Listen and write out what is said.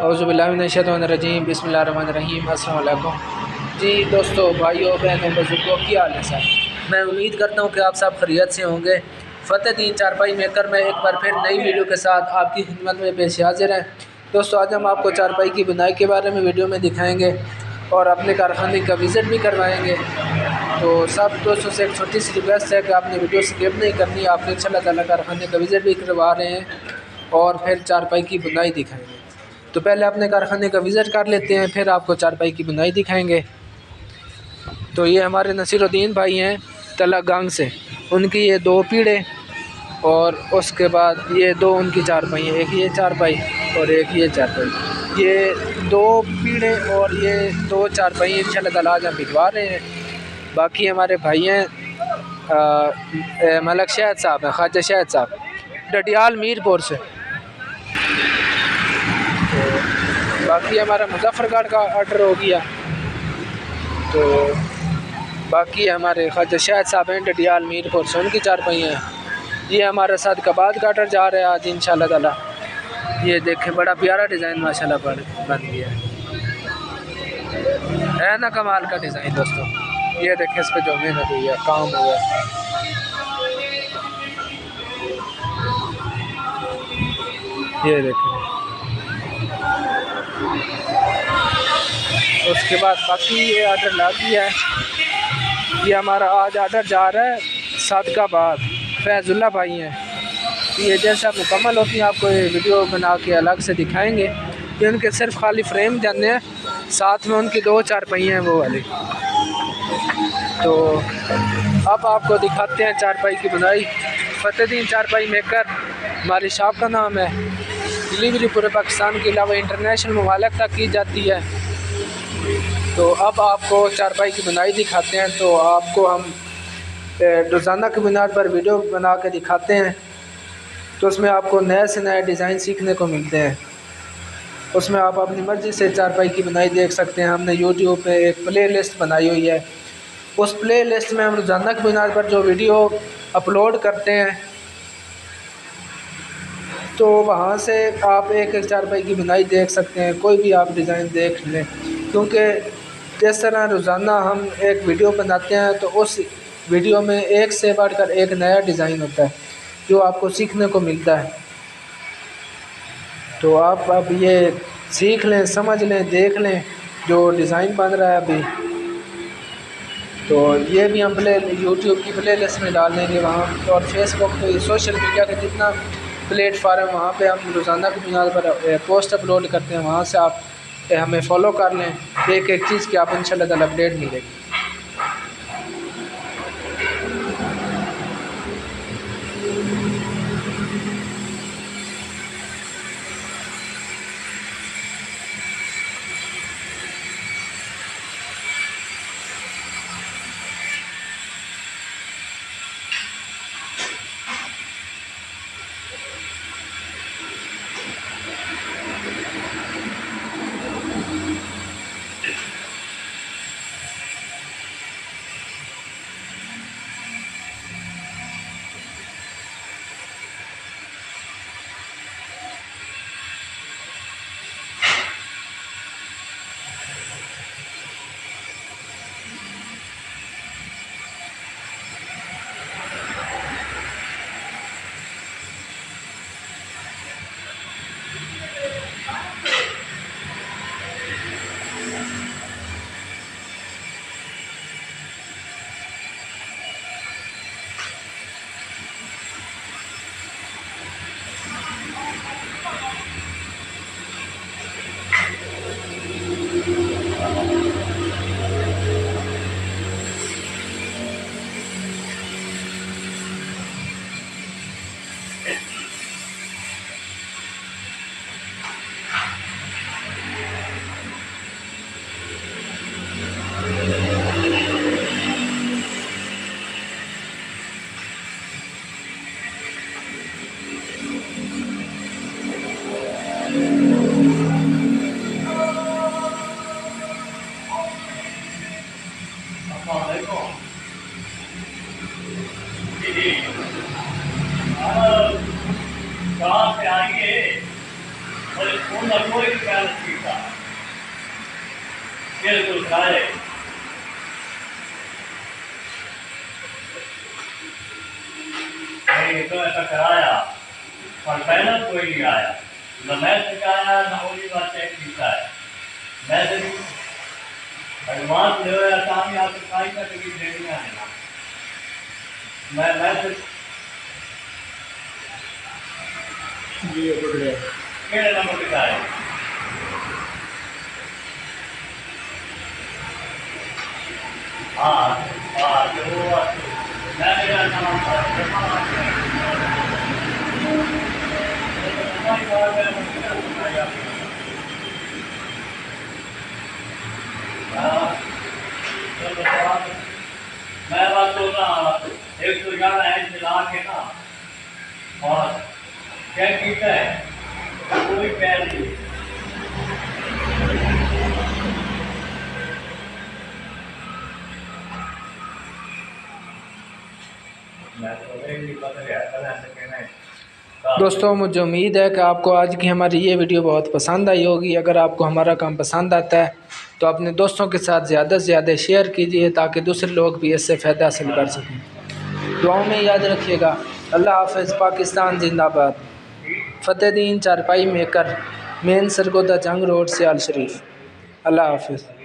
औज़ुबिल्लाहिमिनश्शैतानिर्रजीम बिस्मिल्लाहिर्रहमानिर्रहीम। अस्सलाम वालेकुम जी दोस्तों, भाइयों बहनों बुजुर्गों, क्या हाल है सर। मैं उम्मीद करता हूँ कि आप सब खैरियत से होंगे। फ़तेह दीन चारपाई मेकर में एक बार फिर नई वीडियो के साथ आपकी खिदमत में पेश हाजिर हैं। दोस्तों, आज हम आपको चारपाई की बुनाई के बारे में वीडियो में दिखाएँगे और अपने कारखाने का विज़िट भी करवाएँगे। तो सब दोस्तों से एक छोटी सी रिक्वेस्ट है कि आपने वीडियो स्किप नहीं करनी। आपने इंशाअल्लाह ताला कारखाने का विज़िट भी करवा रहे हैं और फिर चारपाई की बुनाई दिखाएँगे। तो पहले अपने कारखाने का विज़िट कर लेते हैं, फिर आपको चारपाई की बुनाई दिखाएंगे। तो ये हमारे नसीरुद्दीन भाई हैं तला गांग से, उनकी ये 2 पीढ़े और उसके बाद ये 2 उनकी चारपाई हैं, एक ये चारपाई और एक ये चारपाई। ये 2 पीढ़े और ये 2 चारपाई इंशाअल्लाह ताला आज हम भिजवा रहे हैं। बाकी हमारे भाई हैं मलक शहद साहब हैं, ख्वाजा शहद साहब, डडियाल मीरपुर से। बाकी हमारा मुजफ्फरगढ़ का ऑर्डर हो गया। तो बाकी हमारे ख्वाजा शहद साहब हैं डडियाल मीरपुर से, उनकी चारपाई हैं। ये हमारे साथ कबाद का ऑर्डर जा रहा है आज इंशाअल्लाह ताला। ये देखें, बड़ा प्यारा डिज़ाइन माशाल्लाह बन गया है ना, कमाल का डिज़ाइन दोस्तों। ये देखें, इस पर जो मेहनत हुई है, काम हुआ है, ये देखें। उसके बाद बाकी ये ऑर्डर लग गया है। ये हमारा आज ऑर्डर जा रहा है सादकाबाद, फैज़ुल्ला भाई हैं। ये जैसे आप मुकम्मल होती हैं आपको ये वीडियो बना के अलग से दिखाएंगे। कि उनके सिर्फ खाली फ्रेम जाने हैं, साथ में उनकी 2 चारपाई हैं वो वाली। तो अब आपको दिखाते हैं चारपाई की बुनाई। फ़तेह दीन चारपाई मेकर हमारी शॉप का नाम है। डिलीवरी पूरे पाकिस्तान के अलावा इंटरनेशनल ममालिक तक की जाती है। तो अब आपको चारपाई की बुनाई दिखाते हैं। तो आपको हम रोज़ाना की बुनियाद पर वीडियो बना के दिखाते हैं। तो उसमें आपको नए से नए डिज़ाइन सीखने को मिलते हैं। उसमें आप अपनी मर्ज़ी से चारपाई की बुनाई देख सकते हैं। हमने यूट्यूब पे एक प्ले लिस्ट बनाई हुई है। उस प्ले लिस्ट में हम रोज़ाना की बुनियाद पर जो वीडियो अपलोड करते हैं, तो वहाँ से आप एक एक चारपाई की बुनाई देख सकते हैं। कोई भी आप डिज़ाइन देख लें, क्योंकि जिस तरह रोज़ाना हम एक वीडियो बनाते हैं तो उस वीडियो में एक से बढ़कर एक नया डिज़ाइन होता है जो आपको सीखने को मिलता है। तो आप अब ये सीख लें, समझ लें, देख लें जो डिज़ाइन बन रहा है अभी। तो ये भी हम यूट्यूब की प्ले लिस्ट में डाल देंगे वहाँ, और फेसबुक पे, सोशल मीडिया का जितना प्लेटफार्म वहाँ पे हम रोज़ाना की बुनियाद पर पोस्ट अपलोड करते हैं। वहाँ से आप हमें फॉलो कर लें। एक एक चीज़ की आप इंशाअल्लाह ताला अपडेट मिलेगी। बिल्कुल सारे तो ऐसा कराया और पहला कोई नहीं आया, न मैं सिखाया न होली बात चेक किया है। मैं तो एडवांस ले रहा था, आप सिखाई का टिकट देनी है ना। मैं तो ये बढ़ गया केड़े नंबर पे आए। हाँ हाँ जो मैं मेरा नाम मैं बात तो ना 111 है मिला के ना और चेक किया है कोई पैर नहीं। दोस्तों, मुझे उम्मीद है कि आपको आज की हमारी ये वीडियो बहुत पसंद आई होगी। अगर आपको हमारा काम पसंद आता है तो अपने दोस्तों के साथ ज़्यादा से ज़्यादा शेयर कीजिए ताकि दूसरे लोग भी इससे फ़ायदा हासिल कर सकें। दुआओं में याद रखिएगा। अल्लाह हाफ़िज़। पाकिस्तान जिंदाबाद। फ़तेह दीन चारपाई मेकर, मेन सरगोदा जंग रोड, सियाल शरीफ। अल्लाह हाफ़िज़।